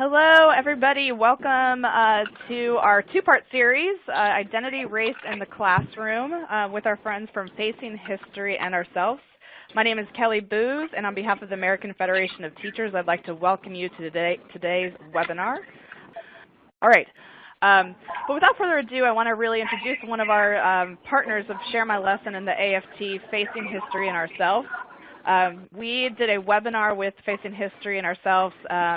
Hello, everybody. Welcome to our two-part series, Identity, Race, and the Classroom, with our friends from Facing History and ourselves. My name is Kelly Booz, and on behalf of the American Federation of Teachers, I'd like to welcome you to today's webinar. All right. But without further ado, I want to really introduce one of our partners of Share My Lesson in the AFT, Facing History and Ourselves. We did a webinar with Facing History and Ourselves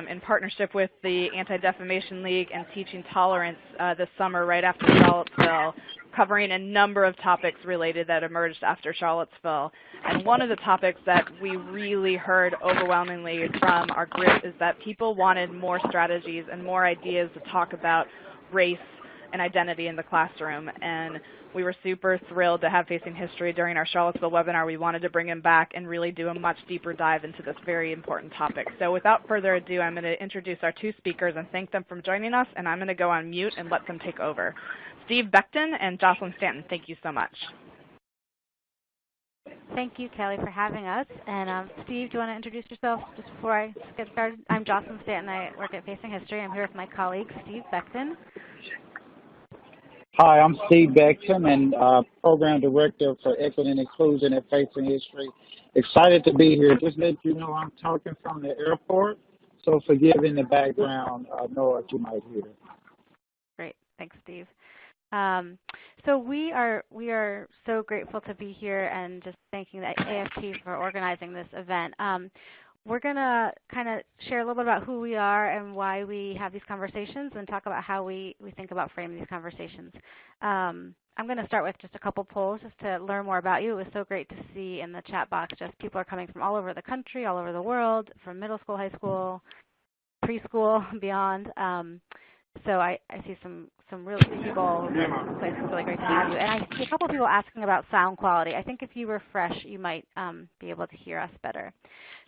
in partnership with the Anti-Defamation League and Teaching Tolerance this summer right after Charlottesville, covering a number of topics related that emerged after Charlottesville. And one of the topics that we really heard overwhelmingly from our group is that people wanted more strategies and more ideas to talk about race and identity in the classroom. And we were super thrilled to have Facing History during our Charlottesville webinar. We wanted to bring him back and really do a much deeper dive into this very important topic. So without further ado, I'm going to introduce our two speakers and thank them for joining us, and I'm going to go on mute and let them take over. Steve Beckton and Jocelyn Stanton, thank you so much. Thank you, Kelly, for having us. And Steve, do you want to introduce yourself just before I get started? I'm Jocelyn Stanton. I work at Facing History. I'm here with my colleague, Steve Beckton. Hi, I'm Steve Beckton, and Program Director for Equity and Inclusion at Facing History. Excited to be here. Just let you know I'm talking from the airport, so forgive in the background noise you might hear. Great. Thanks, Steve. So we are so grateful to be here and just thanking the AFT for organizing this event. We're going to kind of share a little bit about who we are and why we have these conversations and talk about how we think about framing these conversations. I'm going to start with just a couple polls just to learn more about you. It was so great to see in the chat box just people are coming from all over the country, all over the world, from middle school, high school, preschool, beyond. So I see some really people. It's really great to have you. And I see a couple of people asking about sound quality. I think if you refresh, you might be able to hear us better.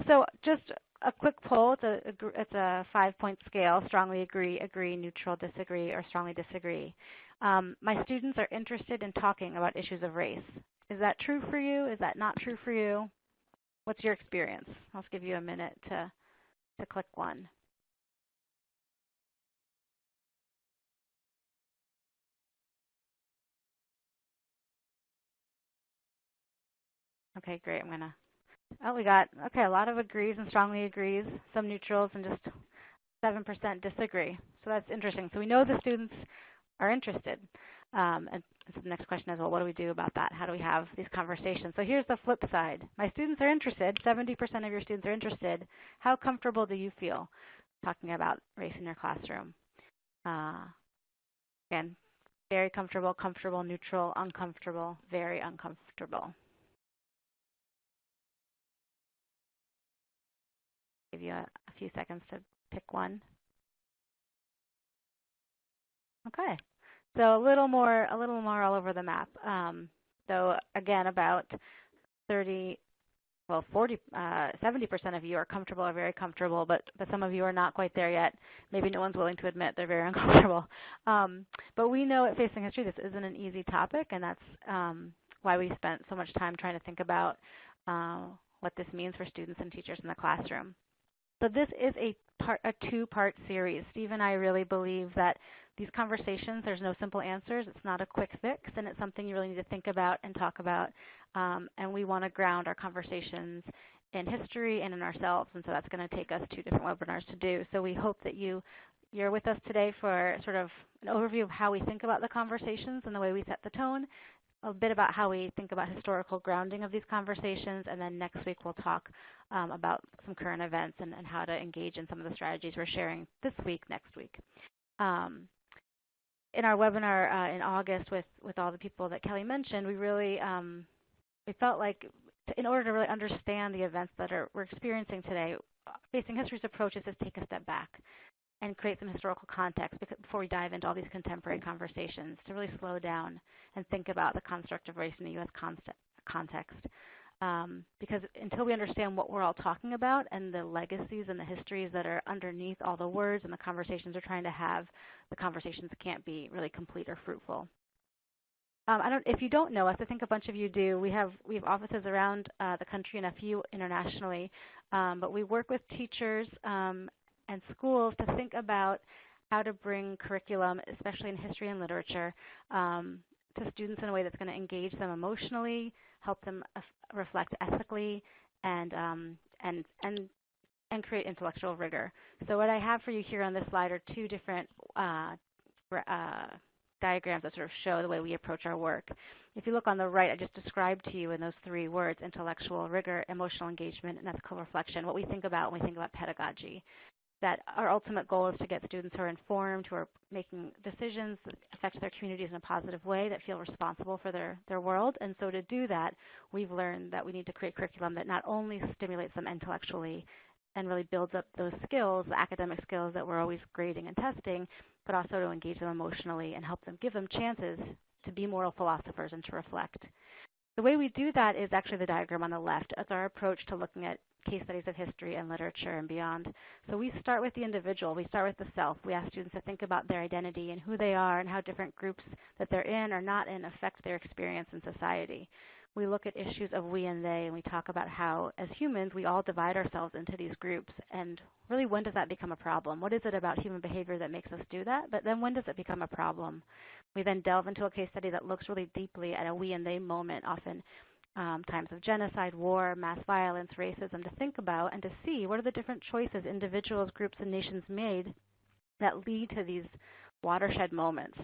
So just a quick poll. It's a 5-point scale: strongly agree, agree, neutral, disagree, or strongly disagree. My students are interested in talking about issues of race. Is that true for you? Is that not true for you? What's your experience? I'll give you a minute to click one. Okay, great. We got, a lot of agrees and strongly agrees, some neutrals, and just 7% disagree. So that's interesting. So we know the students are interested. And so the next question is, well, what do we do about that? How do we have these conversations? So here's the flip side. My students are interested. 70% of your students are interested. How comfortable do you feel talking about race in your classroom? Again, very comfortable, comfortable, neutral, uncomfortable, very uncomfortable. Give you a few seconds to pick one. Okay, so a little more all over the map. So again, about 70% of you are comfortable or very comfortable, but some of you are not quite there yet. Maybe no one's willing to admit they're very uncomfortable. But we know at Facing History this isn't an easy topic, and that's why we spent so much time trying to think about what this means for students and teachers in the classroom. So this is a two-part series. Steve and I really believe that these conversations, there's no simple answers. It's not a quick fix, and it's something you really need to think about and talk about. And we want to ground our conversations in history and in ourselves, and so that's going to take us 2 different webinars to do. So we hope that you're with us today for sort of an overview of how we think about the conversations and the way we set the tone, a bit about how we think about historical grounding of these conversations, and then next week we'll talk about some current events and how to engage in some of the strategies we're sharing this week, next week. In our webinar in August with all the people that Kelly mentioned, we really we felt like in order to really understand the events that we're experiencing today, Facing History's approach is to take a step back and create some historical context before we dive into all these contemporary conversations, to really slow down and think about the construct of race in the U.S. context. Because until we understand what we're all talking about and the legacies and the histories that are underneath all the words and the conversations we're trying to have, the conversations can't be really complete or fruitful. If you don't know us, I think a bunch of you do. We have offices around the country and a few internationally, but we work with teachers and schools to think about how to bring curriculum, especially in history and literature, to students in a way that's going to engage them emotionally, help them reflect ethically, and create intellectual rigor. So what I have for you here on this slide are two different diagrams that sort of show the way we approach our work. If you look on the right, I just described to you in those three words, intellectual rigor, emotional engagement, and ethical reflection, what we think about when we think about pedagogy. That our ultimate goal is to get students who are informed, who are making decisions that affect their communities in a positive way, that feel responsible for their world. And so to do that, we've learned that we need to create curriculum that not only stimulates them intellectually and really builds up those skills, the academic skills that we're always grading and testing, but also to engage them emotionally and help them, give them chances to be moral philosophers and to reflect. The way we do that is actually the diagram on the left. It's our approach to looking at case studies of history and literature and beyond. So we start with the individual. We start with the self. We ask students to think about their identity and who they are and how different groups that they're in or not in affect their experience in society. We look at issues of we and they, and we talk about how, as humans, we all divide ourselves into these groups. And really, when does that become a problem? What is it about human behavior that makes us do that? But then when does it become a problem? We then delve into a case study that looks really deeply at a we and they moment, often times of genocide, war, mass violence, racism, to think about and to see what are the different choices individuals, groups, and nations made that lead to these watershed moments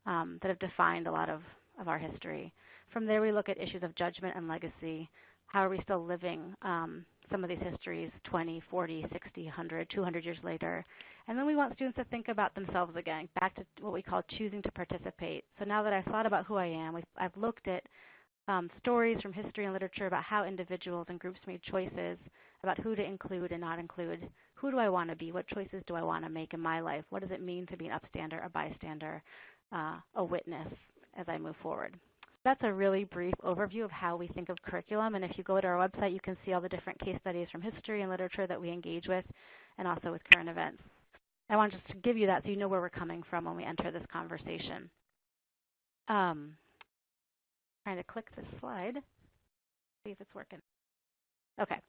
that have defined a lot of our history. From there, we look at issues of judgment and legacy. How are we still living some of these histories 20, 40, 60, 100, 200 years later? And then we want students to think about themselves again, back to what we call choosing to participate. So now that I've thought about who I am, I've looked at stories from history and literature about how individuals and groups made choices about who to include and not include. Who do I want to be? What choices do I want to make in my life? What does it mean to be an upstander, a bystander, a witness as I move forward? That's a really brief overview of how we think of curriculum. And if you go to our website, you can see all the different case studies from history and literature that we engage with, and also with current events. I want just to give you that so you know where we're coming from when we enter this conversation. Trying to click this slide, see if it's working. Okay.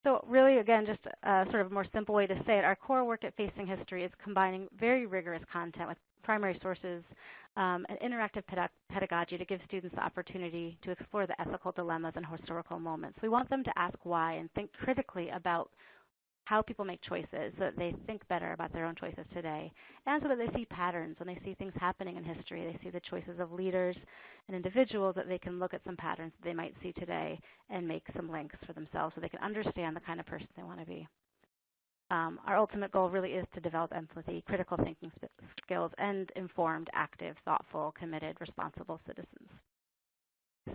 So really, again, just a sort of more simple way to say it, our core work at Facing History is combining very rigorous content with primary sources and interactive pedagogy to give students the opportunity to explore the ethical dilemmas and historical moments. We want them to ask why and think critically about how people make choices so that they think better about their own choices today, and so that they see patterns when they see things happening in history. They see the choices of leaders and individuals, that they can look at some patterns that they might see today and make some links for themselves so they can understand the kind of person they want to be. Our ultimate goal really is to develop empathy, critical thinking skills, and informed, active, thoughtful, committed, responsible citizens.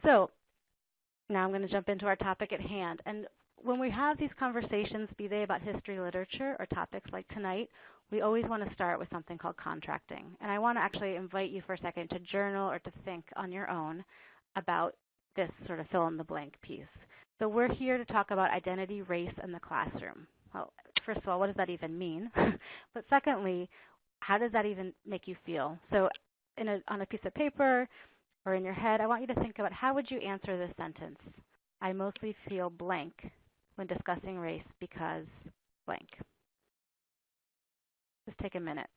So now I'm going to jump into our topic at hand. And when we have these conversations, be they about history, literature, or topics like tonight, we always want to start with something called contracting. And I want to actually invite you for a second to journal or to think on your own about this sort of fill-in-the-blank piece. So we're here to talk about identity, race, and the classroom. Well, first of all, what does that even mean? But secondly, how does that even make you feel? So on a piece of paper or in your head, I want you to think about how would you answer this sentence. I mostly feel blank when discussing race because blank. Just take a minute.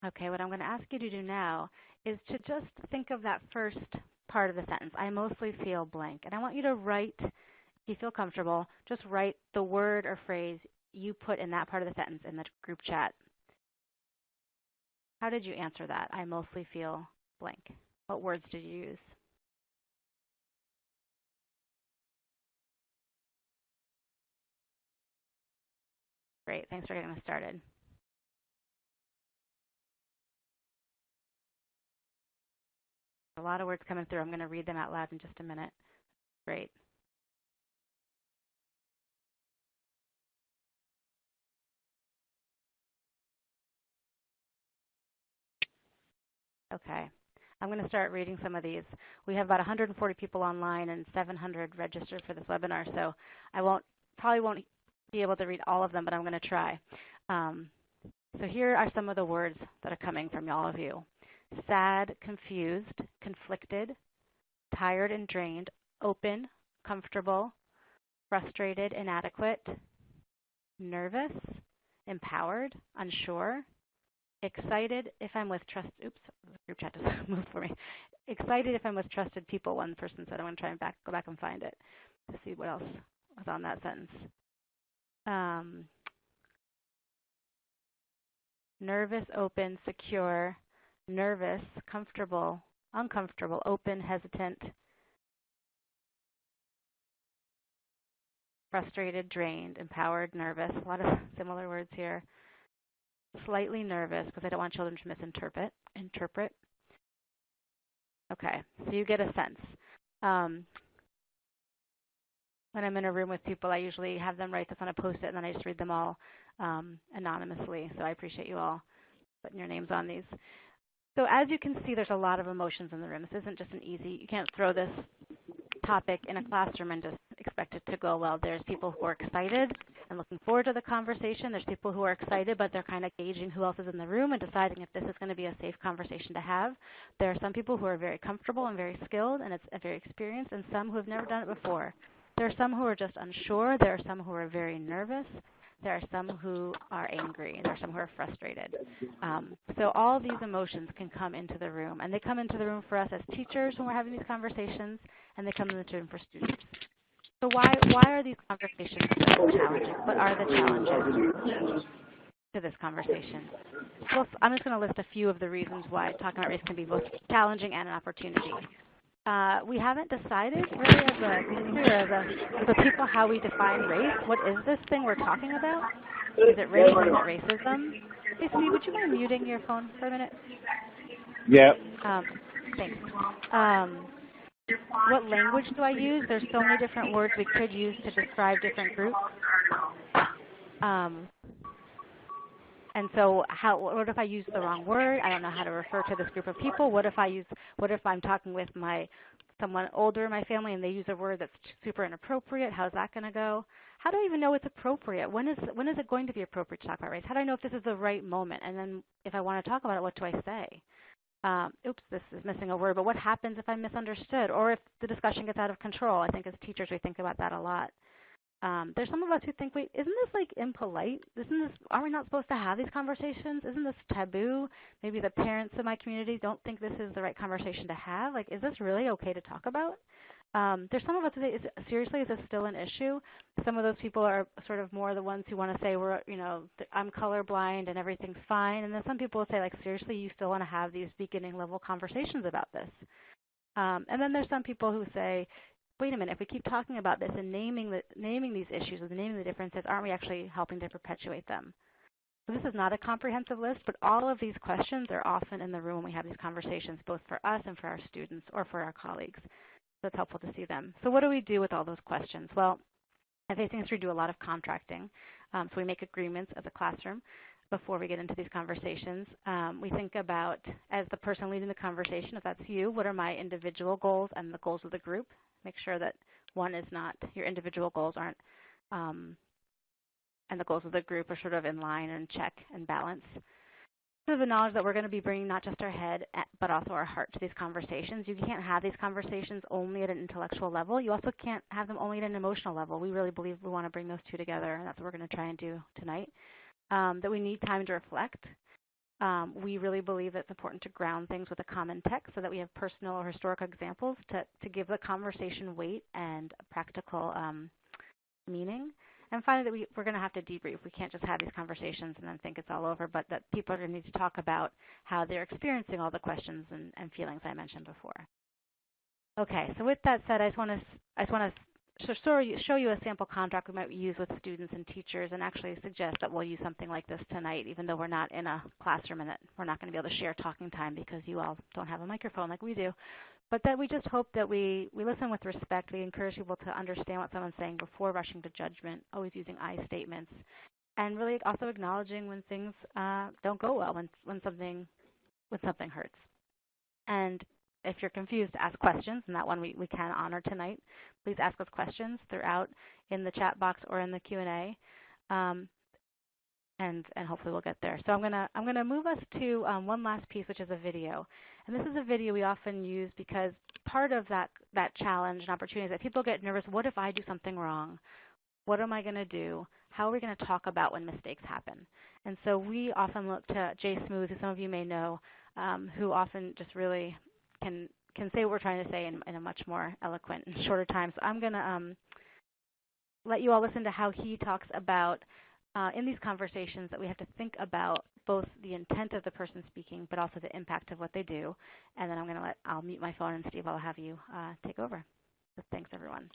Okay, what I'm going to ask you to do now is to just think of that first part of the sentence. I mostly feel blank. And I want you to write, if you feel comfortable, just write the word or phrase you put in that part of the sentence in the group chat. How did you answer that? I mostly feel blank. What words did you use? Great, thanks for getting us started. A lot of words coming through. I'm going to read them out loud in just a minute. Great. Okay. I'm going to start reading some of these. We have about 140 people online and 700 registered for this webinar, so I probably won't be able to read all of them, but I'm going to try. So here are some of the words that are coming from all of you. Sad, confused, conflicted, tired and drained, open, comfortable, frustrated, inadequate, nervous, empowered, unsure, excited if I'm with the group chat just moved for me. Excited if I'm with trusted people, one person said. I'm going to try and go back and find it to see what else was on that sentence. Nervous, open, secure, nervous, comfortable, uncomfortable, open, hesitant, frustrated, drained, empowered, nervous. A lot of similar words here. Slightly nervous, because I don't want children to misinterpret. Okay, so you get a sense. When I'm in a room with people, I usually have them write this on a Post-it, and then I just read them all anonymously. So I appreciate you all putting your names on these. So as you can see, there's a lot of emotions in the room. This isn't just an easy, you can't throw this topic in a classroom and just expect it to go well. There's people who are excited and looking forward to the conversation. There's people who are excited, but they're kind of gauging who else is in the room and deciding if this is going to be a safe conversation to have. There are some people who are very comfortable and very skilled and very experienced, and some who have never done it before. There are some who are just unsure. There are some who are very nervous. There are some who are angry, and there are some who are frustrated. So all these emotions can come into the room, and they come into the room for us as teachers when we're having these conversations, and they come into the room for students. So why are these conversations so challenging? What are the challenges to this conversation? Well, I'm just going to list a few of the reasons why talking about race can be both challenging and an opportunity. We haven't decided really as a people how we define race. What is this thing we're talking about? Is it race? Is it racism? Hey, Steve, would you mind muting your phone for a minute? Yeah. Thanks. What language do I use? There's so many different words we could use to describe different groups. And so what if I use the wrong word? I don't know how to refer to this group of people. What if I'm talking with someone older in my family and they use a word that's super inappropriate? How's that going to go? How do I even know it's appropriate? When is it going to be appropriate to talk about race? How do I know if this is the right moment? And then if I want to talk about it, what do I say? Oops, this is missing a word, but what happens if I'm misunderstood or if the discussion gets out of control? I think as teachers we think about that a lot. There's some of us who think, wait, isn't this like impolite? Are we not supposed to have these conversations? Isn't this taboo? Maybe the parents in my community don't think this is the right conversation to have. Like, is this really okay to talk about? There's some of us who say, seriously, is this still an issue? Some of those people are sort of more the ones who want to say, I'm colorblind and everything's fine. And then some people will say, like, seriously, you still want to have these beginning level conversations about this? And then there's some people who say, wait a minute, if we keep talking about this and naming these issues and naming the differences, aren't we actually helping to perpetuate them? So this is not a comprehensive list, but all of these questions are often in the room when we have these conversations, both for us and for our students or for our colleagues. So it's helpful to see them. So what do we do with all those questions? Well, at Facing History, we do a lot of contracting. So we make agreements as a classroom before we get into these conversations. We think about, as the person leading the conversation, if that's you, what are my individual goals and the goals of the group? Make sure that one is not, your individual goals aren't, and the goals of the group are sort of in line and check and balance. So the knowledge that we're going to be bringing not just our head, but also our heart to these conversations. You can't have these conversations only at an intellectual level. You also can't have them only at an emotional level. We really believe we want to bring those two together, and that's what we're going to try and do tonight. That we need time to reflect. We really believe that it's important to ground things with a common text so that we have personal or historical examples to give the conversation weight and practical meaning. And finally, that we're going to have to debrief. We can't just have these conversations and then think it's all over, but that people are going to need to talk about how they're experiencing all the questions and feelings I mentioned before. Okay, so with that said, I just want to show you a sample contract we might use with students and teachers, and actually suggest that we'll use something like this tonight, even though we're not in a classroom and that we're not going to be able to share talking time because you all don't have a microphone like we do. But that we just hope that we listen with respect. We encourage people to understand what someone's saying before rushing to judgment, always using I statements, and really also acknowledging when things don't go well, when something hurts. And if you're confused, ask questions, and that one we can honor tonight. Please ask us questions throughout in the chat box or in the Q&A, and hopefully we'll get there. So I'm gonna move us to one last piece, which is a video. And this is a video we often use because part of that challenge and opportunity is that people get nervous. What if I do something wrong? What am I going to do? How are we going to talk about when mistakes happen? And so we often look to JSmooth, who some of you may know, who often just really can say what we're trying to say in a much more eloquent and shorter time. So I'm going to let you all listen to how he talks about in these conversations that we have to think about both the intent of the person speaking, but also the impact of what they do. And then I'll mute my phone, and Steve, I'll have you take over. So thanks, everyone.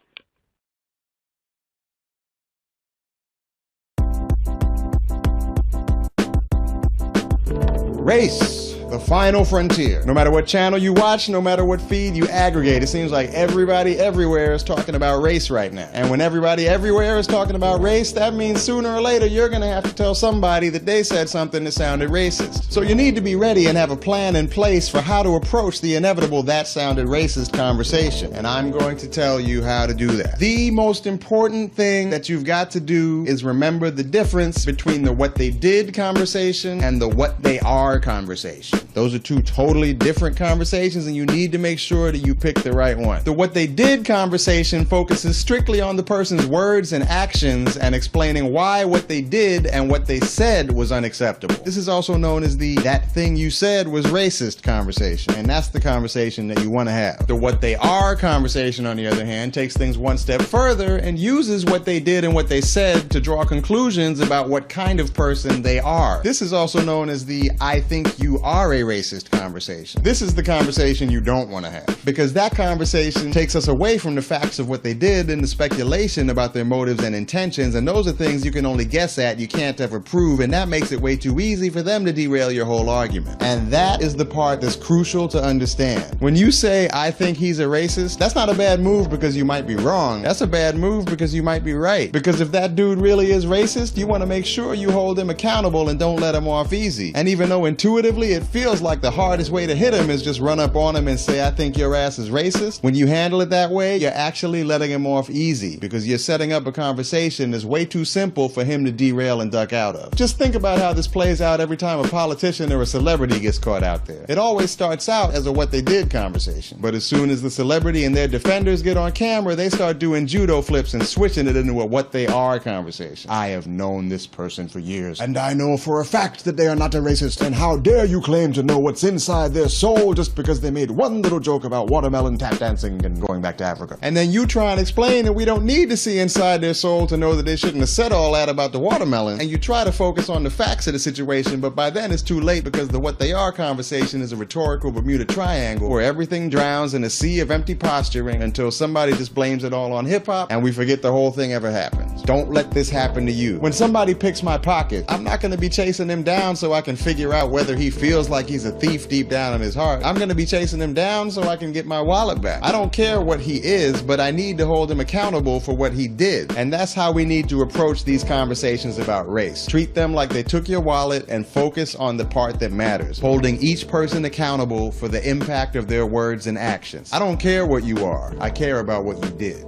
Race, the final frontier. No matter what channel you watch, no matter what feed you aggregate, it seems like everybody everywhere is talking about race right now. And when everybody everywhere is talking about race, that means sooner or later you're going to have to tell somebody that they said something that sounded racist. So you need to be ready and have a plan in place for how to approach the inevitable "that sounded racist" conversation. And I'm going to tell you how to do that. The most important thing that you've got to do is remember the difference between the "what they did" conversation and the "what they are" conversation. Those are two totally different conversations, and you need to make sure that you pick the right one. The "what they did" conversation focuses strictly on the person's words and actions and explaining why what they did and what they said was unacceptable. This is also known as the "that thing you said was racist" conversation, and that's the conversation that you want to have. The "what they are" conversation, on the other hand, takes things one step further and uses what they did and what they said to draw conclusions about what kind of person they are. This is also known as the "I think you are a racist" conversation. This is the conversation you don't want to have, because that conversation takes us away from the facts of what they did and the speculation about their motives and intentions, and those are things you can only guess at, you can't ever prove, and that makes it way too easy for them to derail your whole argument. And that is the part that's crucial to understand. When you say, "I think he's a racist," that's not a bad move because you might be wrong. That's a bad move because you might be right. Because if that dude really is racist, you want to make sure you hold him accountable and don't let him off easy. And even though intuitively it feels like the hardest way to hit him is just run up on him and say, "I think your ass is racist," when you handle it that way, you're actually letting him off easy, because you're setting up a conversation that's way too simple for him to derail and duck out of. Just think about how this plays out every time a politician or a celebrity gets caught out there. It always starts out as a "what they did" conversation, but as soon as the celebrity and their defenders get on camera, they start doing judo flips and switching it into a "what they are" conversation. "I have known this person for years, and I know for a fact that they are not a racist, and how dare you claim to know what's inside their soul just because they made one little joke about watermelon tap dancing and going back to Africa." And then you try and explain that we don't need to see inside their soul to know that they shouldn't have said all that about the watermelon, and you try to focus on the facts of the situation, but by then it's too late, because the "what they are" conversation is a rhetorical Bermuda Triangle where everything drowns in a sea of empty posturing until somebody just blames it all on hip-hop and we forget the whole thing ever happened. Don't let this happen to you. When somebody picks my pocket, I'm not going to be chasing him down so I can figure out whether he feels like he's a thief deep down in his heart. I'm going to be chasing him down so I can get my wallet back. I don't care what he is, but I need to hold him accountable for what he did. And that's how we need to approach these conversations about race. Treat them like they took your wallet and focus on the part that matters, holding each person accountable for the impact of their words and actions. I don't care what you are. I care about what you did.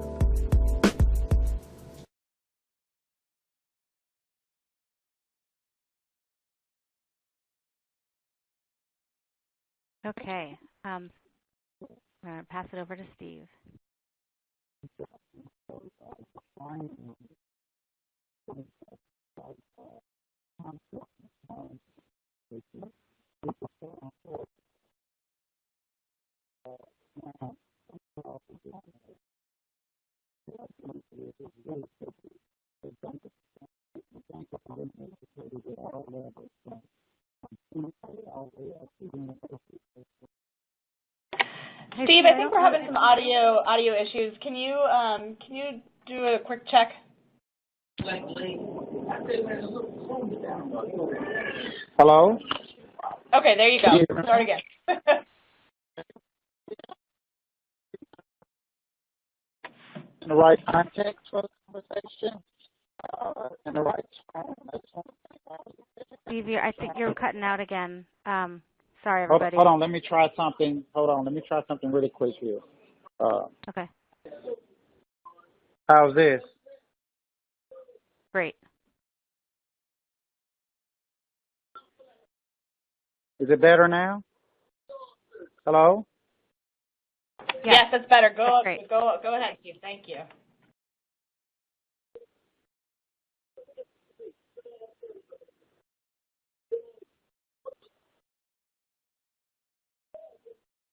Okay. I'm going to pass it over to Steve. Steve, I think we're having some audio issues. Can you do a quick check? Hello? Okay, there you go. Start again. In the right context for the conversation, in the right tone. Steve, I think you're cutting out again. Sorry, everybody. Hold on. Let me try something. Hold on. Let me try something really quick here. Okay. How's this? Great. Is it better now? Hello? Yes, it's better. Go great. go ahead, Steve. Thank you.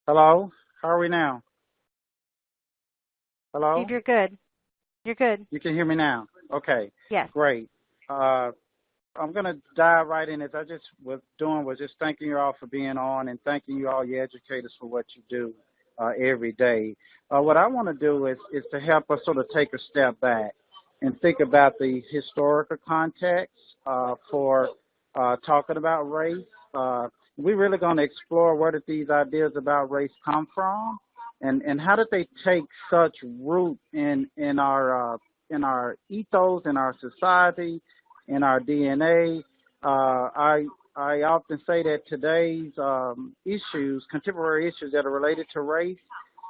Hello? How are we now? Hello? Steve, you're good. You're good. You can hear me now? Okay. Yes. Great. I'm going to dive right in. As I just was doing was just thanking you all for being on and thanking you all, your educators, for what you do every day. What I want to do is to help us sort of take a step back and think about the historical context for talking about race. We're really going to explore where did these ideas about race come from, and how did they take such root in our ethos, in our society, in our DNA. I often say that today's issues, contemporary issues that are related to race,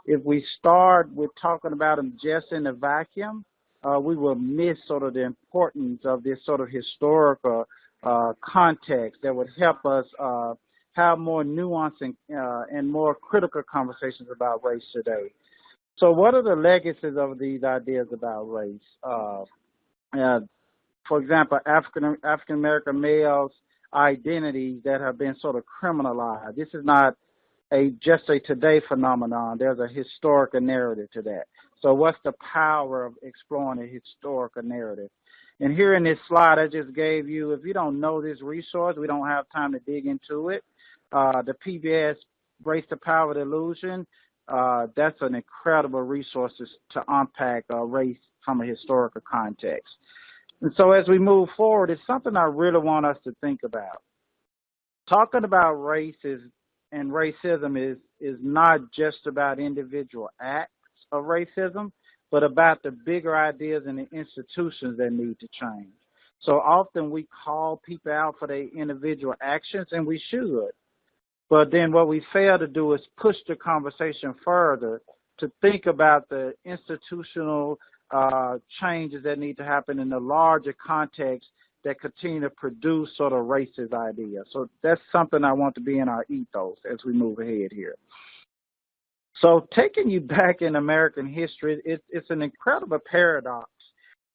if we start with talking about them just in a vacuum, we will miss sort of the importance of this sort of historical context that would help us have more nuance and more critical conversations about race today. So what are the legacies of these ideas about race? For example, African-American males' identities that have been sort of criminalized. This is not just a today phenomenon. There's a historical narrative to that. So what's the power of exploring a historical narrative? And here in this slide I just gave you, if you don't know this resource, we don't have time to dig into it. The PBS Race to Power Delusion, that's an incredible resource to unpack race from a historical context. And so as we move forward, it's something I really want us to think about. Talking about race and racism is not just about individual acts of racism, but about the bigger ideas and the institutions that need to change. So often we call people out for their individual actions, and we should. But then what we fail to do is push the conversation further to think about the institutional changes that need to happen in the larger context that continue to produce sort of racist ideas. So that's something I want to be in our ethos as we move ahead here. So taking you back in American history, it's an incredible paradox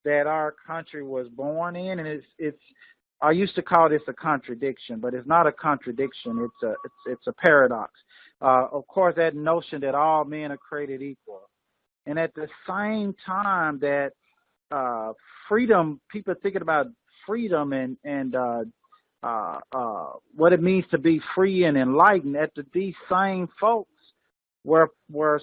that our country was born in, and it's I used to call this a contradiction, but it's not a contradiction. It's a paradox. Of course, that notion that all men are created equal. And at the same time that freedom, people thinking about freedom and what it means to be free and enlightened, these same folks were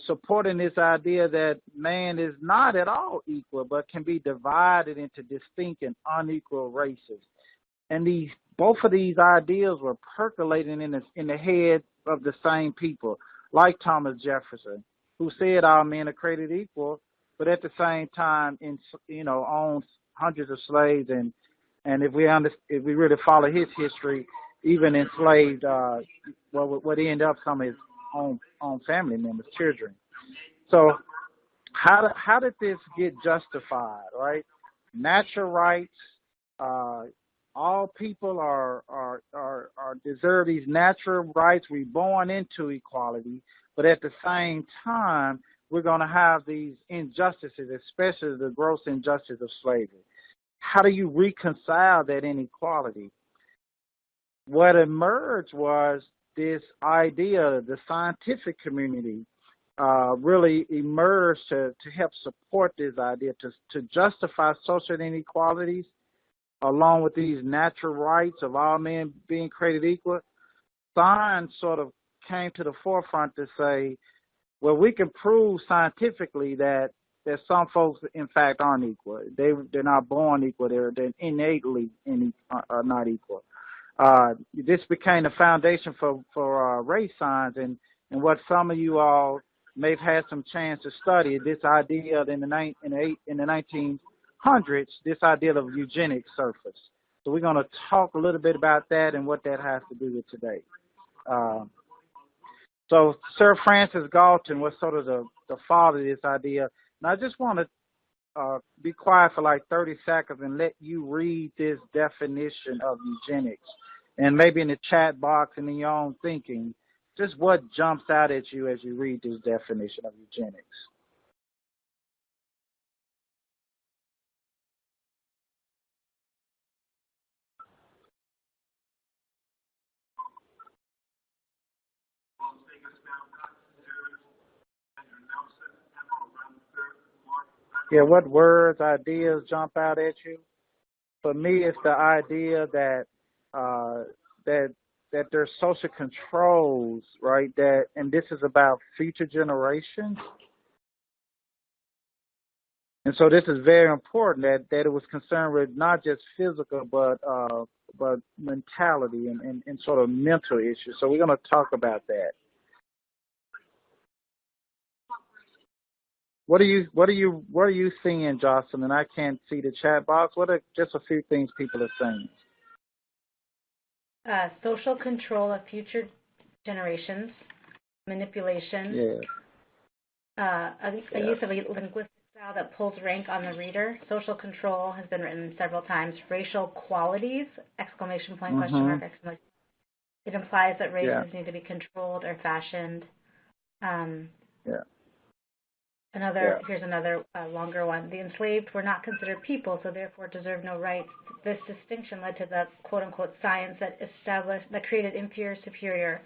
supporting this idea that man is not at all equal, but can be divided into distinct and unequal races. And both of these ideas were percolating in the head of the same people, like Thomas Jefferson, who said all men are created equal, but at the same time, owns hundreds of slaves, and if we really follow his history, even enslaved what ended up some of his own family members, children. So how did this get justified, right? Natural rights. All people are deserve these natural rights. We're born into equality, but at the same time, we're going to have these injustices, especially the gross injustice of slavery. How do you reconcile that inequality? What emerged was this idea, the scientific community really emerged to help support this idea, to justify social inequalities, along with these natural rights of all men being created equal. Science sort of came to the forefront to say, well, we can prove scientifically that some folks, in fact, aren't equal. They're not born equal. They're innately not equal. This became the foundation for race science, and what some of you all may have had some chance to study, this idea in the 1900s, this idea of eugenics surfaced. So we're going to talk a little bit about that and what that has to do with today. So Sir Francis Galton was sort of the father of this idea. And I just want to be quiet for like 30 seconds and let you read this definition of eugenics. And maybe in the chat box and in your own thinking, just what jumps out at you as you read this definition of eugenics. Yeah, what words, ideas jump out at you? For me, it's the idea that that there's social controls, right? That, and this is about future generations. And so this is very important that it was concerned with not just physical, but mentality and sort of mental issues. So we're going to talk about that. What are you seeing, Jocelyn? I can't see the chat box. What are just a few things people are saying? Social control of future generations, manipulation, a use of a linguistic style that pulls rank on the reader. Social control has been written several times. Racial qualities, exclamation point, question mark, exclamation. It implies that races need to be controlled or fashioned. Here's another longer one. The enslaved were not considered people, so therefore deserve no rights. This distinction led to the quote-unquote science that created inferior, superior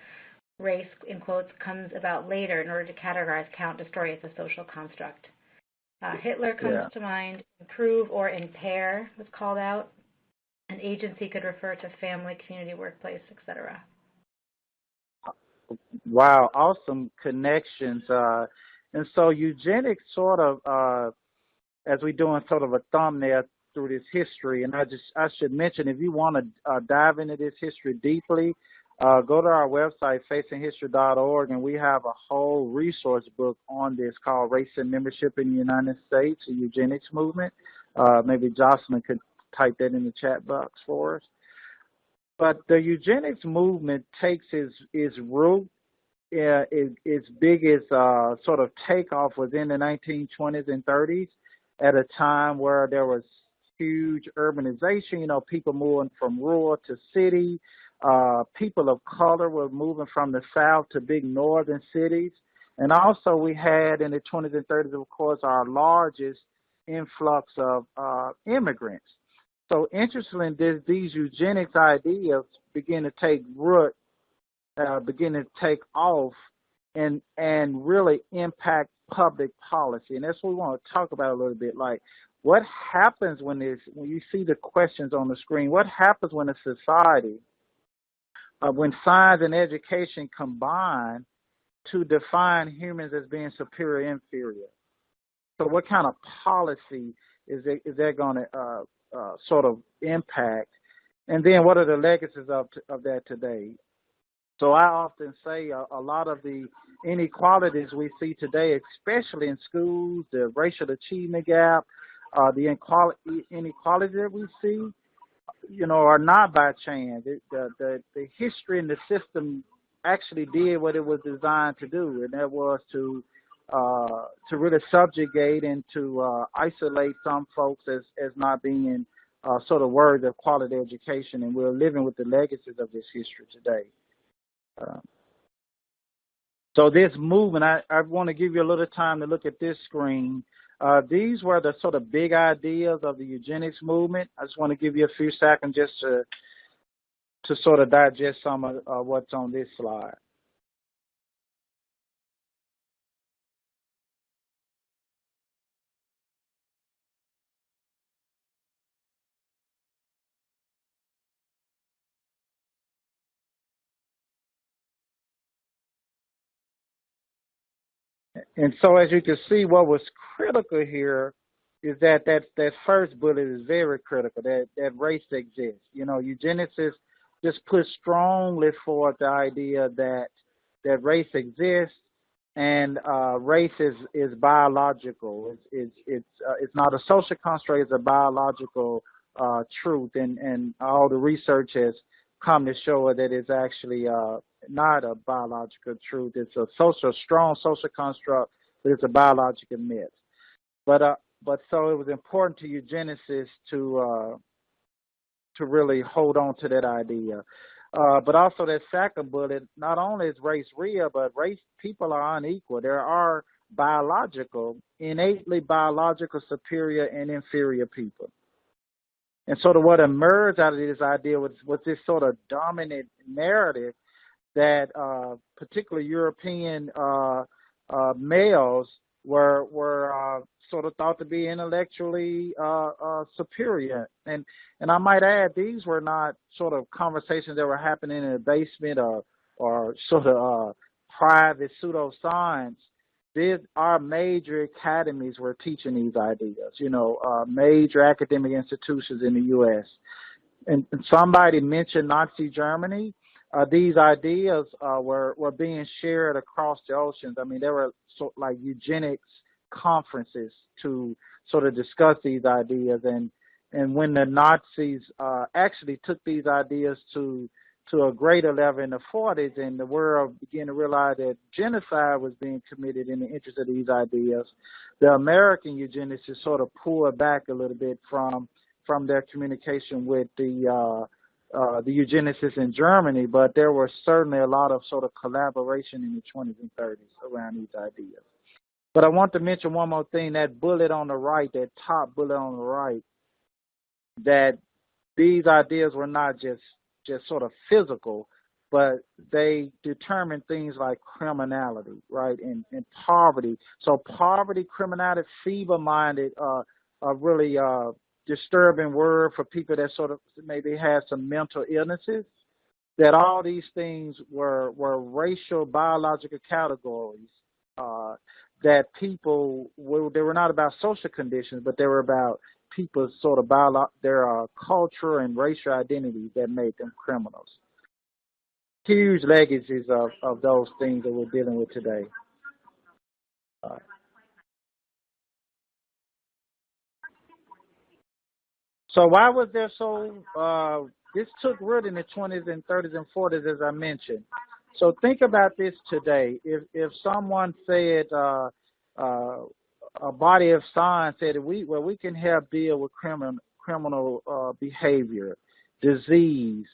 race, in quotes, comes about later in order to categorize, count, destroy as a social construct. Hitler comes to mind. Improve or impair was called out. An agency could refer to family, community, workplace, etc. Wow, awesome connections. And so eugenics sort of, as we're doing sort of a thumbnail through this history, and I should mention, if you want to dive into this history deeply, go to our website, facinghistory.org, and we have a whole resource book on this called Race and Membership in the United States, the Eugenics Movement. Maybe Jocelyn could type that in the chat box for us. But the eugenics movement takes its root. Its biggest sort of takeoff was in the 1920s and 30s at a time where there was huge urbanization, people moving from rural to city. People of color were moving from the South to big northern cities. And also we had in the 20s and 30s, of course, our largest influx of immigrants. So interestingly, these eugenics ideas begin to take root, begin to take off and really impact public policy. And that's what we want to talk about a little bit. Like, what happens when you see the questions on the screen? What happens when a society, when science and education combine to define humans as being superior, inferior? So what kind of policy is that going to sort of impact? And then what are the legacies of that today? So I often say a lot of the inequalities we see today, especially in schools, the racial achievement gap, the inequality that we see, are not by chance. The history and the system actually did what it was designed to do, and that was to really subjugate and to isolate some folks as not being sort of worthy of quality education, and we're living with the legacies of this history today. So this movement, I want to give you a little time to look at this screen. These were the sort of big ideas of the eugenics movement. I just want to give you a few seconds just to sort of digest some of what's on this slide. And so as you can see, what was critical here is that first bullet is very critical, that race exists. Eugenics just puts strongly forth the idea that race exists, and race is biological. It's not a social construct, it's a biological truth, and all the research has come to show that it's actually not a biological truth. It's a strong social construct, but it's a biological myth. But so it was important to eugenicists to really hold on to that idea. But also that second bullet, not only is race real, but people are unequal. There are innately biological superior and inferior people. And sort of what emerged out of this idea was this sort of dominant narrative that particularly European males were sort of thought to be intellectually superior. And I might add, these were not sort of conversations that were happening in the basement or sort of private pseudoscience. Our major academies were teaching these ideas, major academic institutions in the U.S. And somebody mentioned Nazi Germany. These ideas were being shared across the oceans. I mean, there were sort of like eugenics conferences to sort of discuss these ideas. And when the Nazis actually took these ideas to a greater level in the 40s, and the world began to realize that genocide was being committed in the interest of these ideas, the American eugenicists sort of pulled back a little bit from their communication with the eugenicists in Germany, but there was certainly a lot of sort of collaboration in the 20s and 30s around these ideas. But I want to mention one more thing, that bullet on the right, that top bullet on the right, that these ideas were not just sort of physical, but they determine things like criminality, right, and poverty. So poverty, criminality, feeble-minded, a really disturbing word for people that sort of maybe had some mental illnesses, that all these things were racial biological categories that people, they were not about social conditions, but they were about people's sort of their culture and racial identities that made them criminals. Huge legacies of those things that we're dealing with today. So why was there this took root in the 20s and 30s and 40s, as I mentioned. So think about this today. If someone said, a body of science said that we can help deal with criminal behavior, disease,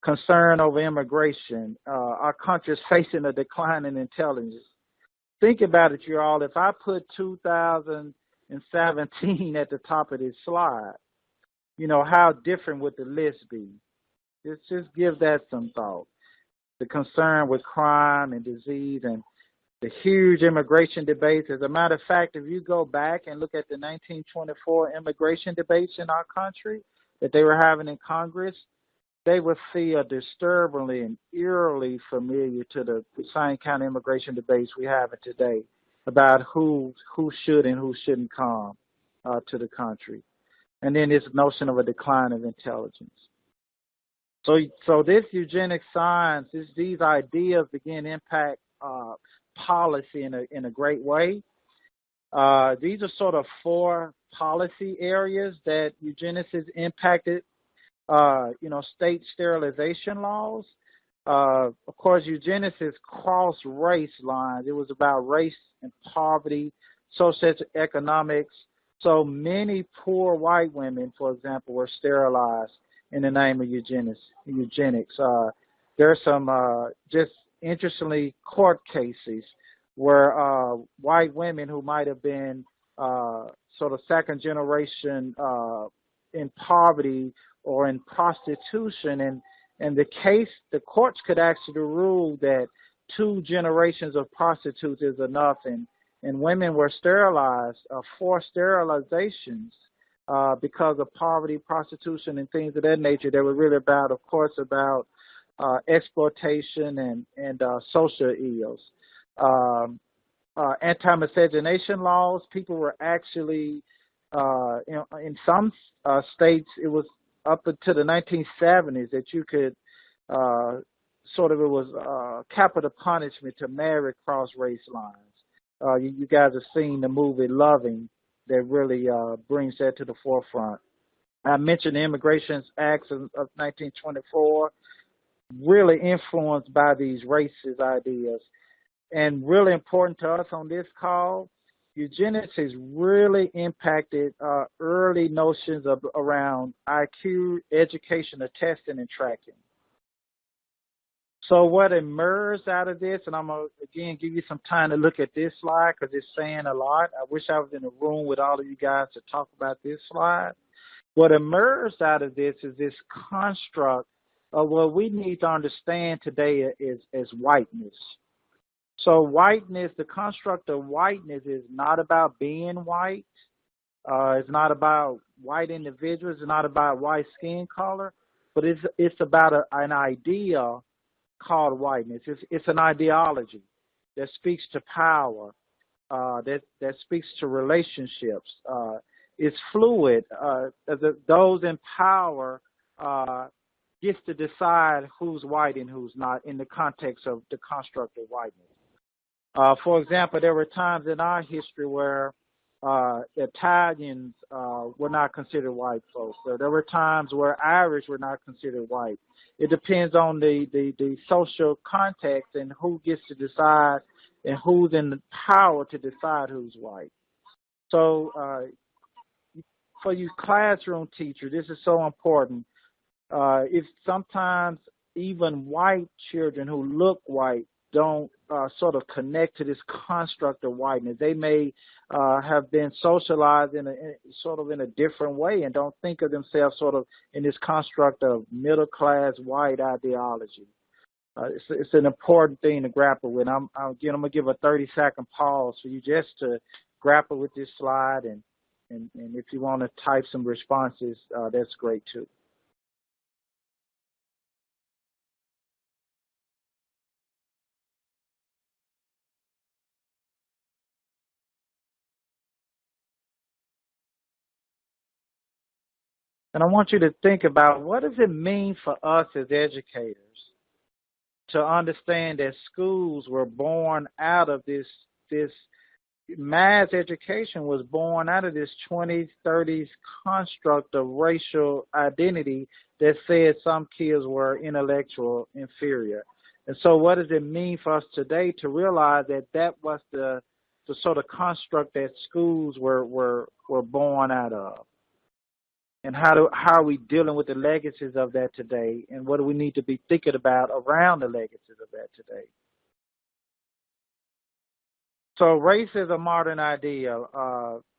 concern over immigration, our country is facing a decline in intelligence. Think about it, you all. If I put 2017 at the top of this slide, how different would the list be? Just give that some thought. The concern with crime and disease and the huge immigration debates. As a matter of fact, if you go back and look at the 1924 immigration debates in our country that they were having in Congress, they would feel disturbingly and eerily familiar to the same kind of immigration debates we have today about who should and who shouldn't come to the country. And then this notion of a decline of intelligence. So this eugenic science, these ideas begin to impact policy in a great way. These are sort of 4 policy areas that eugenicists impacted. State sterilization laws. Of course, eugenicists crossed race lines. It was about race and poverty, socioeconomics. So many poor white women, for example, were sterilized in the name of eugenics. There are some just interestingly court cases where white women who might have been sort of second generation in poverty or in prostitution, and the courts could actually rule that 2 generations of prostitutes is enough, and women were sterilized, forced sterilizations because of poverty, prostitution, and things of that nature. They were really about, of course, about exploitation and social ills. Anti-miscegenation laws, people were actually, in some states, it was up until the 1970s that you could it was capital punishment to marry across race lines. You guys have seen the movie Loving that really brings that to the forefront. I mentioned the Immigration Acts of 1924. really influenced by these racist ideas. And really important to us on this call, eugenics has really impacted early notions of around IQ, education, testing, and tracking. So what emerged out of this, and I'm going to, again, give you some time to look at this slide because it's saying a lot. I wish I was in a room with all of you guys to talk about this slide. What emerged out of this is this construct of what we need to understand today is whiteness. So whiteness, the construct of whiteness is not about being white. It's not about white individuals. It's not about white skin color. But it's about an idea called whiteness. It's an ideology that speaks to power, that speaks to relationships. It's fluid. Those in power gets to decide who's white and who's not in the context of the construct of whiteness. For example, there were times in our history where Italians were not considered white folks. There were times where Irish were not considered white. It depends on the social context and who gets to decide and who's in the power to decide who's white. So for you classroom teachers, this is so important. If sometimes even white children who look white don't sort of connect to this construct of whiteness. They may have been socialized in a different way and don't think of themselves sort of in this construct of middle class white ideology. It's an important thing to grapple with. I'm gonna give a 30-second pause for you just to grapple with this slide, and if you want to type some responses, that's great too. And I want you to think about, what does it mean for us as educators to understand that schools were born out of this mass education was born out of this 20s, 30s construct of racial identity that said some kids were intellectual inferior. And so what does it mean for us today to realize that that was the sort of construct that schools were born out of? And how are we dealing with the legacies of that today? And what do we need to be thinking about around the legacies of that today? So race is a modern idea.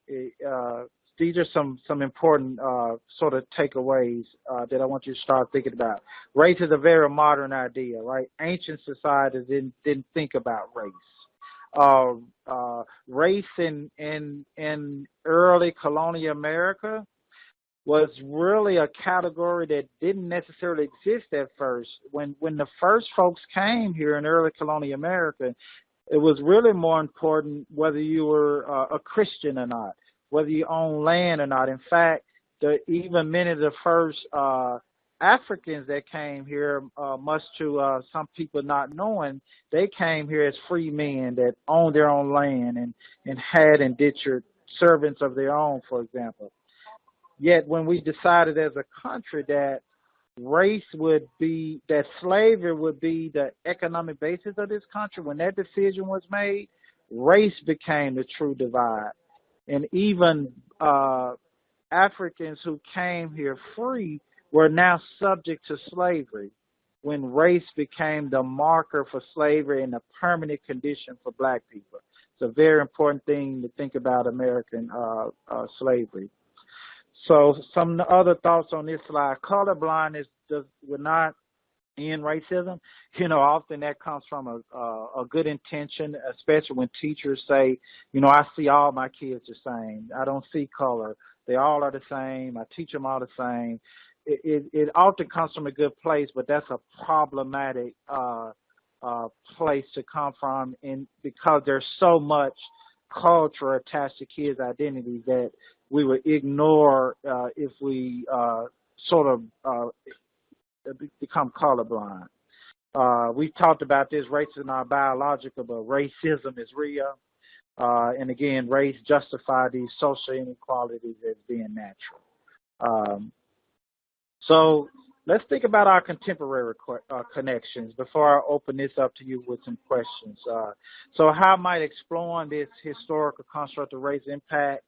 These are some important sort of takeaways that I want you to start thinking about. Race is a very modern idea, right? Ancient societies didn't think about race. Race in early colonial America was really a category that didn't necessarily exist at first. When the first folks came here in early colonial America, it was really more important whether you were a Christian or not, whether you own land or not. In fact, even many of the first Africans that came here, much to some people not knowing, they came here as free men that owned their own land and had indentured servants of their own, for example. Yet when we decided as a country that that slavery would be the economic basis of this country, when that decision was made, race became the true divide. And even Africans who came here free were now subject to slavery when race became the marker for slavery and a permanent condition for black people. It's a very important thing to think about American slavery. So some other thoughts on this slide. Colorblindness would not end racism. You know, often that comes from a good intention, especially when teachers say, you know, I see all my kids the same. I don't see color. They all are the same. I teach them all the same. It often comes from a good place, but that's a problematic place to come from, and because there's so much culture attached to kids' identities that we would ignore if we sort of become colorblind. We've talked about this, race is not biological, but racism is real. And again, race justifies these social inequalities as being natural. So let's think about our contemporary connections before I open this up to you with some questions. So how might exploring this historical construct of race impact,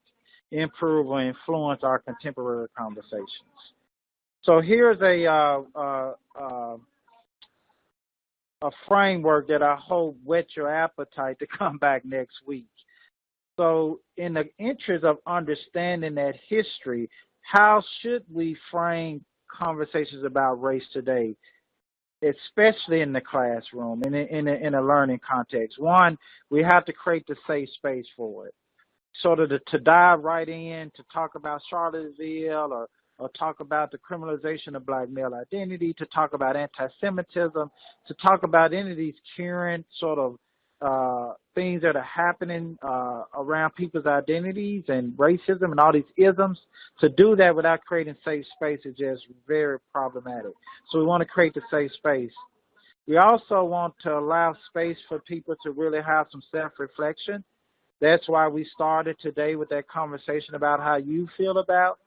improve, or influence our contemporary conversations? So here's a framework that I hope whets your appetite to come back next week. So in the interest of understanding that history, how should we frame conversations about race today, especially in the classroom, in a learning context? One, we have to create the safe space for it. Sort of to dive right in to talk about Charlottesville or talk about the criminalization of black male identity, to talk about anti-Semitism, to talk about any of these current sort of things that are happening around people's identities and racism and all these isms. To do that without creating safe space is just very problematic. So we want to create the safe space. We also want to allow space for people to really have some self-reflection. That's why we started today with that conversation about how you feel about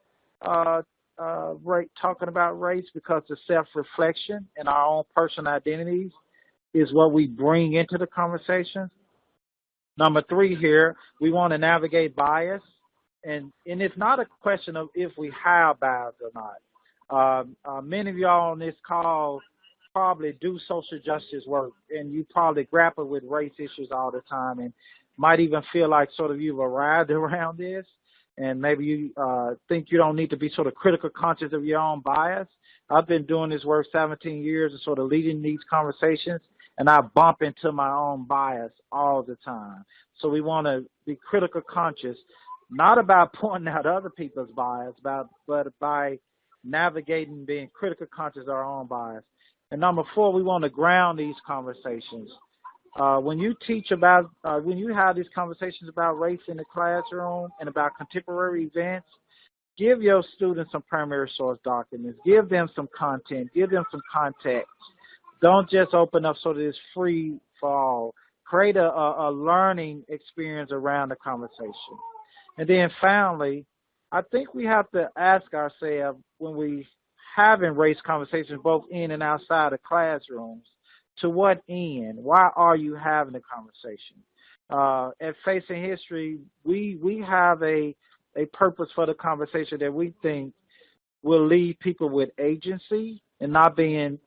talking about race, because the self-reflection and our own personal identities is what we bring into the conversation. Number 3 here, we want to navigate bias. And it's not a question of if we have bias or not. Many of y'all on this call probably do social justice work, and you probably grapple with race issues all the time and might even feel like sort of you've arrived around this, and maybe you think you don't need to be sort of critical conscious of your own bias. I've been doing this work 17 years and sort of leading these conversations, and I bump into my own bias all the time. So we want to be critical conscious, not about pointing out other people's bias, but by navigating, being critical conscious of our own bias. And number 4, we want to ground these conversations. When you teach about, when you have these conversations about race in the classroom and about contemporary events, give your students some primary source documents, give them some content, give them some context. Don't just open up so that it's free for all. Create a learning experience around the conversation. And then finally, I think we have to ask ourselves when we having race conversations both in and outside of classrooms, to what end? Why are you having the conversation? At Facing History, we have a purpose for the conversation that we think will leave people with agency and not feeling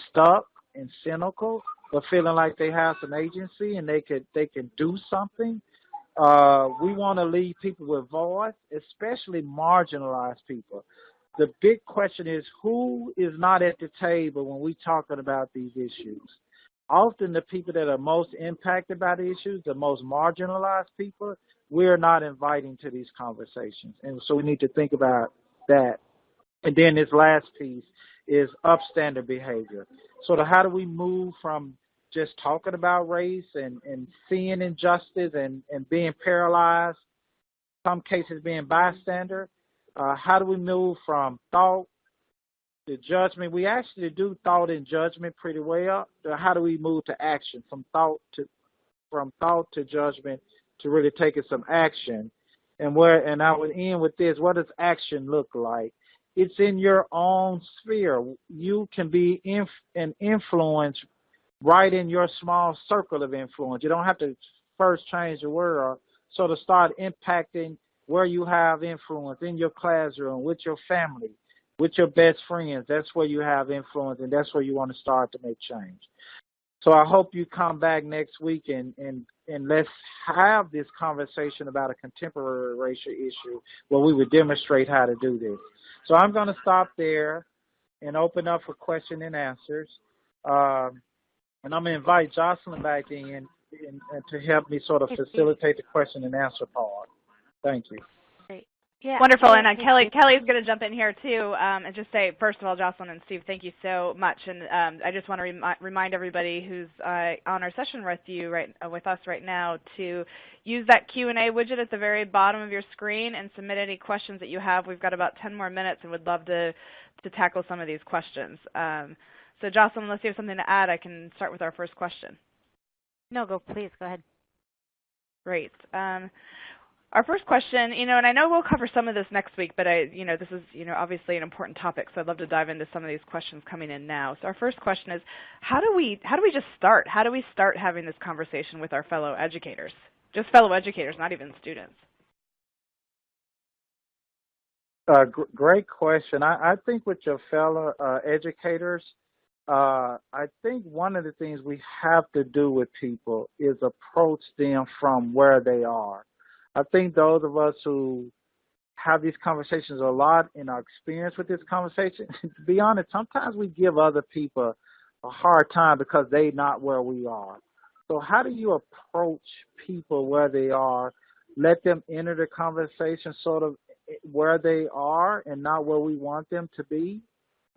stuck and cynical, but feeling like they have some agency and they can do something. We want to leave people with voice, especially marginalized people. The big question is, who is not at the table when we're talking about these issues? Often the people that are most impacted by the issues, the most marginalized people, we're not inviting to these conversations. And so we need to think about that. And then this last piece is upstander behavior. So how do we move from just talking about race and seeing injustice and being paralyzed, some cases being bystander? How do we move from thought to judgment? We actually do thought and judgment pretty well. How do we move to action, from thought to judgment, to really taking some action? And I would end with this: what does action look like? It's in your own sphere. You can be an influence right in your small circle of influence. You don't have to first change the world. So to start impacting where you have influence, in your classroom, with your family, with your best friends, that's where you have influence, and that's where you want to start to make change. So I hope you come back next week and let's have this conversation about a contemporary racial issue where we would demonstrate how to do this. So I'm going to stop there and open up for question and answers. And I'm going to invite Jocelyn back in and to help me sort of facilitate the question and answer part. Thank you. Great. Yeah. Wonderful. And Kelly's going to jump in here too, and just say, first of all, Jocelyn and Steve, thank you so much. And I just want to remind everybody who's on our session with us right now to use that Q&A widget at the very bottom of your screen and submit any questions that you have. We've got about 10 more minutes and would love to tackle some of these questions. So Jocelyn, unless you have something to add, I can start with our first question. No, please, go ahead. Great. Our first question, and I know we'll cover some of this next week, but this is, obviously an important topic, so I'd love to dive into some of these questions coming in now. So our first question is, how do we just start? How do we start having this conversation with our fellow educators? Just fellow educators, not even students. Great question. I think with your fellow educators, I think one of the things we have to do with people is approach them from where they are. I think those of us who have these conversations a lot in our experience with this conversation, to be honest, sometimes we give other people a hard time because they're not where we are. So how do you approach people where they are, let them enter the conversation sort of where they are and not where we want them to be?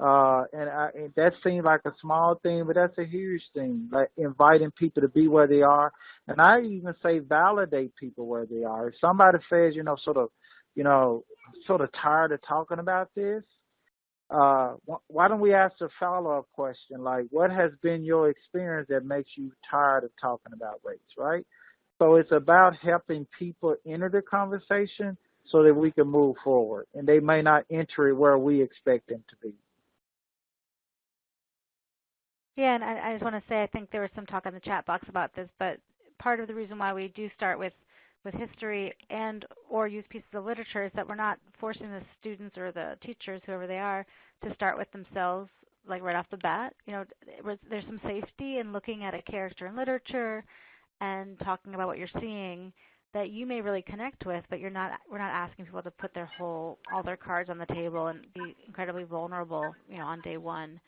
And that seems like a small thing, but that's a huge thing, like inviting people to be where they are. And I even say validate people where they are. If somebody says, sort of tired of talking about this, why don't we ask a follow-up question, like, what has been your experience that makes you tired of talking about race, right? So it's about helping people enter the conversation so that we can move forward, and they may not enter it where we expect them to be. Yeah, and I just want to say I think there was some talk in the chat box about this, but part of the reason why we do start with history and or use pieces of literature is that we're not forcing the students or the teachers, whoever they are, to start with themselves, like right off the bat. There's some safety in looking at a character in literature and talking about what you're seeing that you may really connect with, but we're not asking people to put all their cards on the table and be incredibly vulnerable, on day one.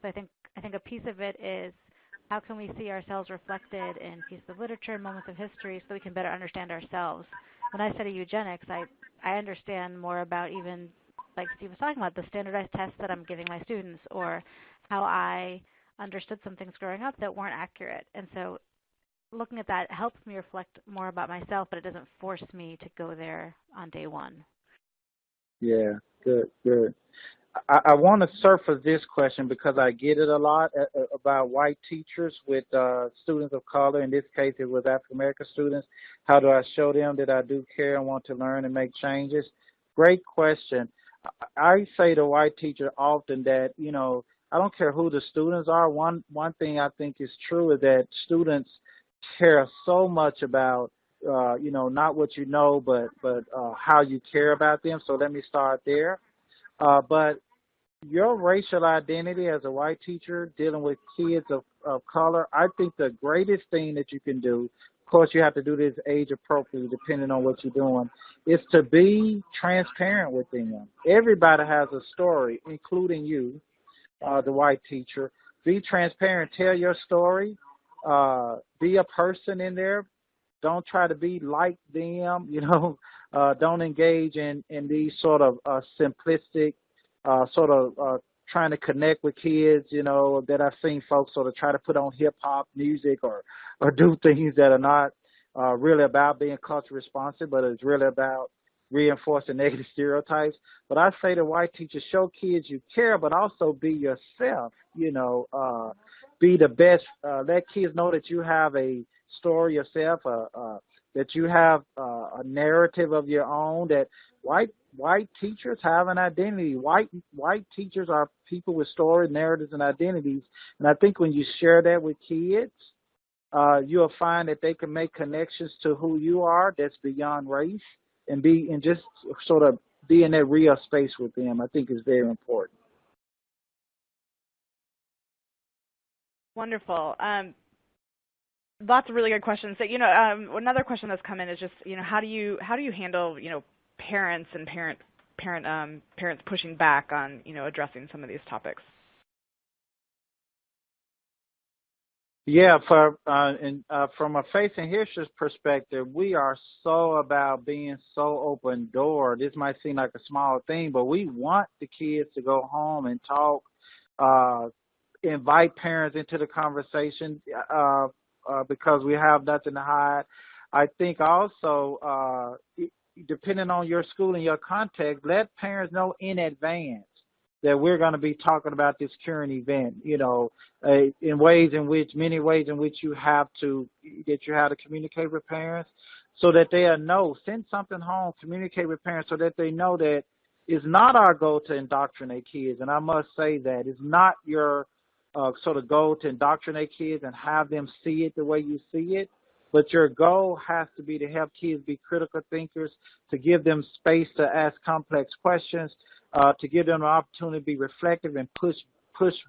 So I think a piece of it is how can we see ourselves reflected in pieces of literature and moments of history so we can better understand ourselves. When I study eugenics, I understand more about, even like Steve was talking about, the standardized tests that I'm giving my students, or how I understood some things growing up that weren't accurate. And so looking at that helps me reflect more about myself, but it doesn't force me to go there on day one. Yeah, good. I want to surface this question because I get it a lot about white teachers with students of color. In this case, it was African American students. How do I show them that I do care and want to learn and make changes? Great question. I say to white teachers often that, I don't care who the students are. One thing I think is true is that students care so much about, not what you know, but how you care about them. So let me start there. But your racial identity as a white teacher dealing with kids of color, I think the greatest thing that you can do, of course you have to do this age appropriately depending on what you're doing, is to be transparent with them. Everybody has a story, including you, the white teacher. Be transparent. Tell your story. Be a person in there. Don't try to be like them. Don't engage in these sort of simplistic, trying to connect with kids, that I've seen folks sort of try to put on hip-hop music or do things that are not really about being culturally responsive, but it's really about reinforcing negative stereotypes. But I say to white teachers, show kids you care, but also be yourself, be the best. Let kids know that you have a story yourself, that you have a narrative of your own, that white teachers have an identity. White teachers are people with stories, narratives, and identities. And I think when you share that with kids, you'll find that they can make connections to who you are that's beyond race, and just sort of be in that real space with them. I think is very important. Wonderful. Lots of really good questions. So, another question that's come in is just, how do you handle, parents and parents pushing back on, addressing some of these topics? Yeah, from a Faith and History perspective, we are so about being so open door. This might seem like a small thing, but we want the kids to go home and talk, invite parents into the conversation because we have nothing to hide. I think also, depending on your school and your context, let parents know in advance that we're going to be talking about this current event, in many ways in which you have to communicate with parents. so that they'll know, send something home, communicate with parents so that they know that it's not our goal to indoctrinate kids. And I must say that it's not your sort of goal to indoctrinate kids and have them see it the way you see it, but your goal has to be to help kids be critical thinkers, to give them space to ask complex questions, to give them an opportunity to be reflective and push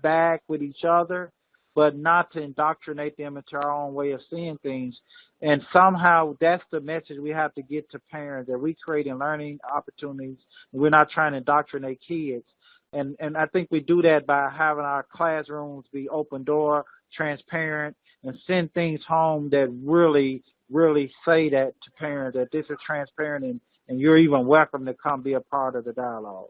back with each other, but not to indoctrinate them into our own way of seeing things. And somehow that's the message we have to get to parents, that we creating learning opportunities, and we're not trying to indoctrinate kids. And I think we do that by having our classrooms be open door, transparent, and send things home that really, really say that to parents, that this is transparent and you're even welcome to come be a part of the dialogue.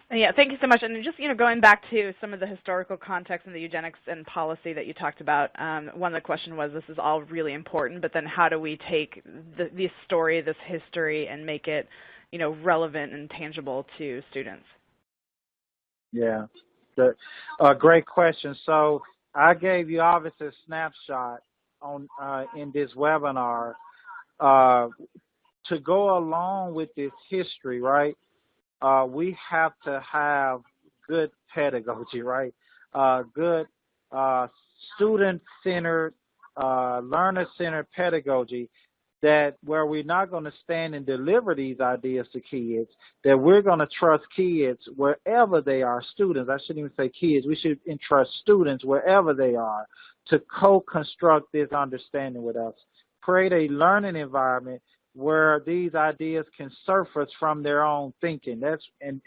Yeah, thank you so much. And just going back to some of the historical context in the eugenics and policy that you talked about, one of the questions was, this is all really important, but then how do we take this story, this history, and make it relevant and tangible to students? Yeah, great question. So I gave you obviously a snapshot on in this webinar to go along with this history, right? We have to have good pedagogy, right? Good student-centered, learner-centered pedagogy, that where we're not going to stand and deliver these ideas to kids, that we're going to trust kids wherever they are, students. I shouldn't even say kids. We should entrust students wherever they are to co-construct this understanding with us, create a learning environment where these ideas can surface from their own thinking. And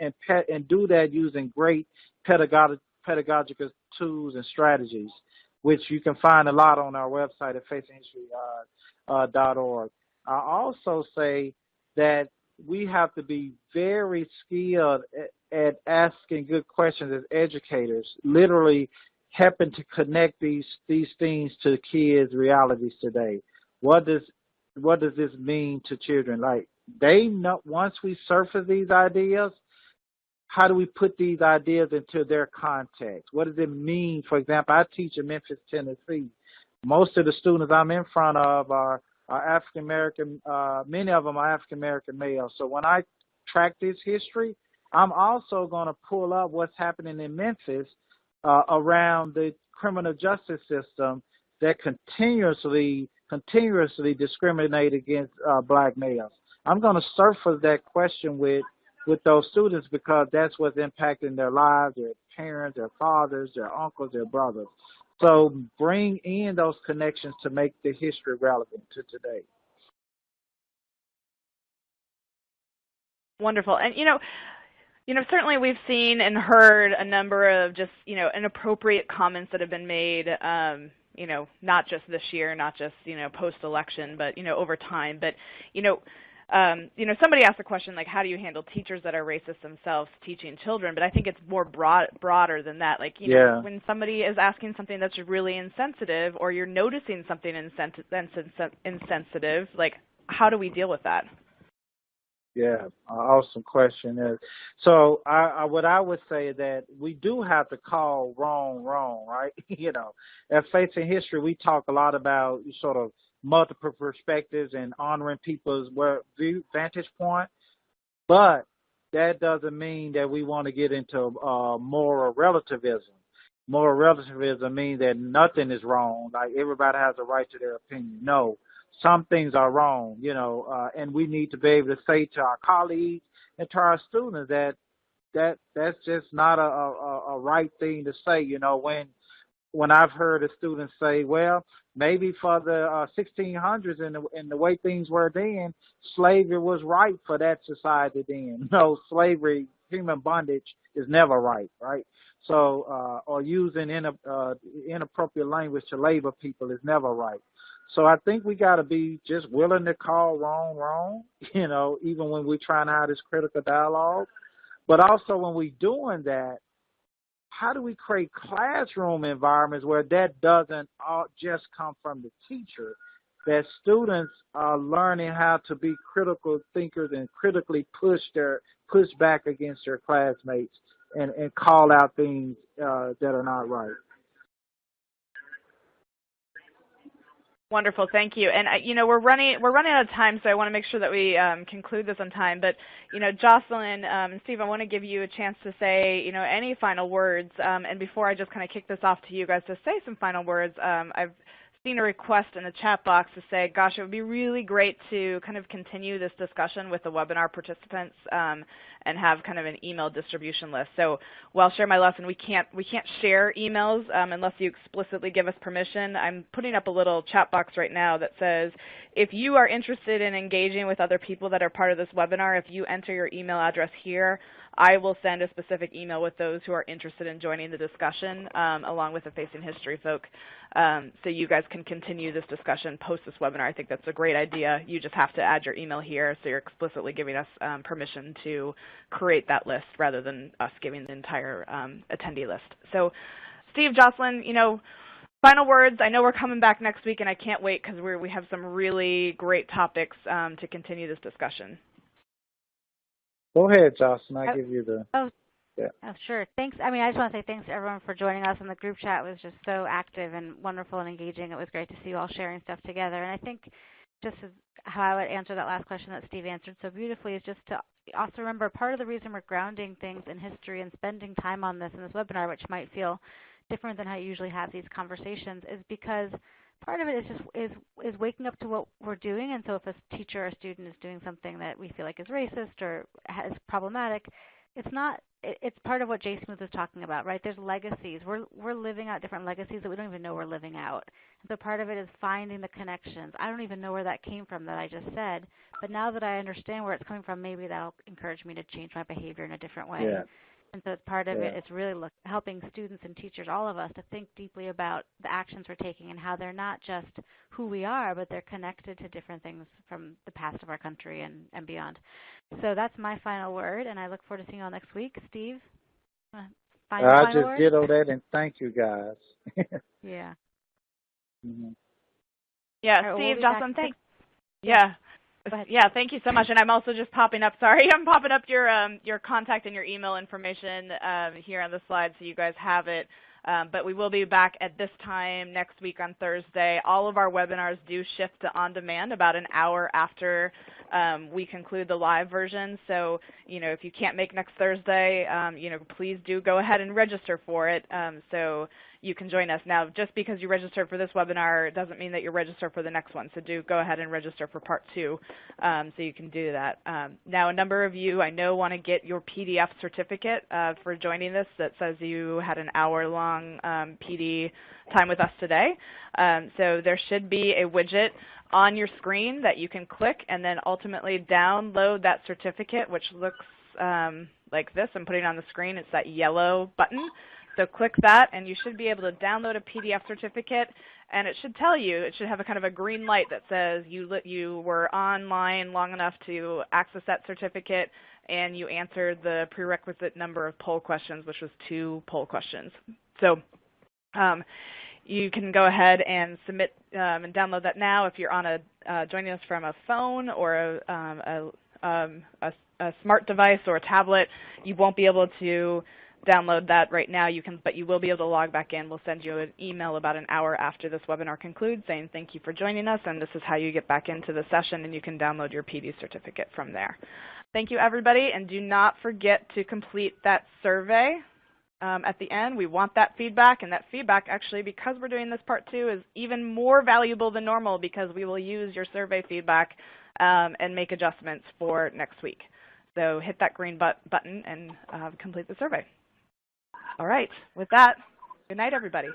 do that using great pedagogical tools and strategies, which you can find a lot on our website at facinghistory.org. I also say that we have to be very skilled at asking good questions as educators, literally helping to connect these things to kids' realities today. What does this mean to children? Like, they know, once we surface these ideas, how do we put these ideas into their context? What does it mean? For example, I teach in Memphis, Tennessee. Most of the students I'm in front of are African American. Many of them are African American males. So when I track this history, I'm also going to pull up what's happening in Memphis around the criminal justice system that continuously discriminate against black males. I'm going to surface that question with those students, because that's what's impacting their lives, their parents, their fathers, their uncles, their brothers. So bring in those connections to make the history relevant to today. Wonderful. And certainly we've seen and heard a number of just inappropriate comments that have been made. Not just this year, not just post-election, but over time. But somebody asked a question like, how do you handle teachers that are racist themselves teaching children? But I think it's more broader than that. Like, when somebody is asking something that's really insensitive, or you're noticing something insensitive, like, how do we deal with that? Yeah, awesome question. So what I would say is that we do have to call wrong, right? At Facing History, we talk a lot about sort of multiple perspectives and honoring people's vantage point, but that doesn't mean that we want to get into moral relativism. Moral relativism means that nothing is wrong, like everybody has a right to their opinion. No. Some things are wrong, and we need to be able to say to our colleagues and to our students that that's just not a right thing to say. When I've heard a student say, well, maybe for the 1600s and the way things were then, slavery was right for that society then. No, slavery, human bondage is never right? So, or using inappropriate language to label people is never right. So I think we got to be just willing to call wrong, even when we're trying to have this critical dialogue. But also when we're doing that, how do we create classroom environments where that doesn't just come from the teacher, that students are learning how to be critical thinkers and critically push back against their classmates and call out things that are not right. Wonderful, thank you. And you know, we're running out of time, so I want to make sure that we conclude this on time. But you know, Jocelyn and Steve, I want to give you a chance to say, you know, any final words. And before I just kind of kick this off to you guys to say some final words, I've seen a request in the chat box to say, gosh, it would be really great to kind of continue this discussion with the webinar participants and have kind of an email distribution list. So while Share My Lesson, we can't share emails unless you explicitly give us permission. I'm putting up a little chat box right now that says, if you are interested in engaging with other people that are part of this webinar, if you enter your email address here, I will send a specific email with those who are interested in joining the discussion along with the Facing History folk, so you guys can continue this discussion post this webinar. I think that's a great idea. You just have to add your email here, so you're explicitly giving us permission to create that list rather than us giving the entire attendee list. So Steve, Jocelyn, you know, final words. I know we're coming back next week, and I can't wait because we have some really great topics to continue this discussion. Go ahead, Jocelyn. I'll give you the. Oh, sure. Thanks. I mean, I just want to say thanks to everyone for joining us, and the group chat was just so active and wonderful and engaging. It was great to see you all sharing stuff together. And I think just as how I would answer that last question that Steve answered so beautifully is just to also remember part of the reason we're grounding things in history and spending time on this in this webinar, which might feel different than how you usually have these conversations, is because part of it is just is waking up to what we're doing. And so if a teacher or student is doing something that we feel like is racist or is problematic, it's part of what JSmooth is talking about, right? There's legacies. We're living out different legacies that we don't even know we're living out. And so part of it is finding the connections. I don't even know where that came from that I just said, but now that I understand where it's coming from, maybe that'll encourage me to change my behavior in a different way. Yeah. And so it's part of it is really helping students and teachers, all of us, to think deeply about the actions we're taking and how they're not just who we are, but they're connected to different things from the past of our country and beyond. So that's my final word, and I look forward to seeing you all next week. Steve, I'll just ditto that and thank you guys. Yeah. Yeah, Steve, Jocelyn, thanks. Yeah. Yeah, thank you so much. And I'm also just popping up, I'm popping up your contact and your email information here on the slide so you guys have it. But we will be back at this time next week on Thursday. All of our webinars do shift to on-demand about an hour after we conclude the live version. So, you know, if you can't make next Thursday, you know, please do go ahead and register for it so you can join us. Now, just because you registered for this webinar doesn't mean that you're registered for the next one. So do go ahead and register for part 2 so you can do that. Now, a number of you I know want to get your PDF certificate for joining this that says you had an hour-long PD time with us today. So there should be a widget on your screen that you can click and then ultimately download that certificate, which looks like this. I'm putting it on the screen. It's that yellow button. So click that, and you should be able to download a PDF certificate, and it should tell you, it should have a kind of a green light that says you were online long enough to access that certificate, and you answered the prerequisite number of poll questions, which was 2 poll questions. So you can go ahead and submit and download that now. If you're on joining us from a phone or a smart device or a tablet, you won't be able to download that right now, but you will be able to log back in. We'll send you an email about an hour after this webinar concludes saying thank you for joining us, and this is how you get back into the session, and you can download your PD certificate from there. Thank you, everybody, and do not forget to complete that survey at the end. We want that feedback, and that feedback actually, because we're doing this part 2, is even more valuable than normal because we will use your survey feedback and make adjustments for next week. So hit that green button and complete the survey. All right. With that, good night, everybody.